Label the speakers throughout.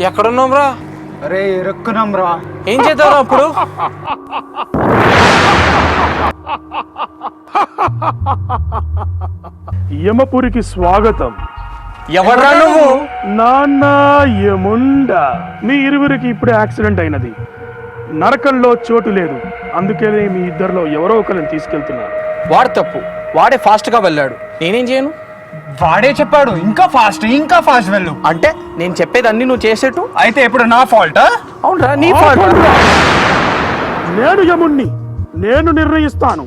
Speaker 1: ఎక్కడున్నాం రా?
Speaker 2: అరే ఇరుక్కున్నాం రా.
Speaker 1: ఏం చేద్దాం అప్పుడు?
Speaker 3: యమపురికి స్వాగతం.
Speaker 1: ఎవడ్రా నువ్వు?
Speaker 3: నాన్న యముండా. మీ ఇరువురికి ఇప్పుడు యాక్సిడెంట్ అయినది. నరకంలో చోటు లేదు, అందుకనే మీ ఇద్దరిలో ఎవరో ఒకరిని తీసుకెళ్తున్నారు.
Speaker 1: వాడు తప్పు, వాడే ఫాస్ట్ గా వెళ్ళాడు, నేనేం చేయను?
Speaker 2: వాడే చెప్పాడు ఇంకా ఫాస్ట్ వెళ్ళు
Speaker 1: అంటే నేను చెప్పేది అన్ని నువ్వు చేసేట్టు
Speaker 2: అయితే ఇప్పుడు నా ఫాల్టా?
Speaker 1: అవునరా, నీ ఫాల్ట్.
Speaker 3: నేను యముణ్ణి, నేను నిర్ణయిస్తాను.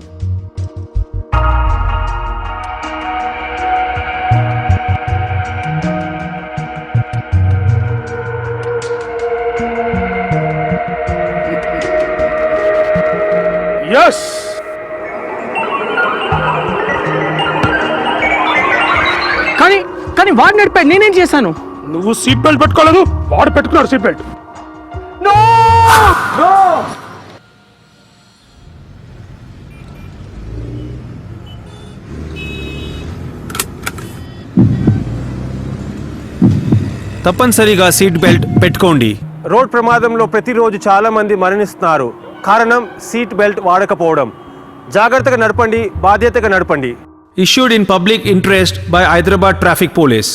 Speaker 3: ఎస్,
Speaker 1: కానీ వాడు నడిపాడు, నేనేం చేశాను?
Speaker 3: నువ్వు సీట్ బెల్ట్ పెట్టుకోలేదు, వాడు పెట్టుకున్నాడు సీట్ బెల్ట్.
Speaker 4: తప్పనిసరిగా సీట్ బెల్ట్ పెట్టుకోండి.
Speaker 5: రోడ్ ప్రమాదంలో ప్రతిరోజు చాలా మంది మరణిస్తున్నారు. కారణం సీట్ బెల్ట్ వాడకపోవడం. జాగ్రత్తగా నడపండి, బాధ్యతగా నడపండి.
Speaker 4: Issued in public interest by Hyderabad Traffic Police.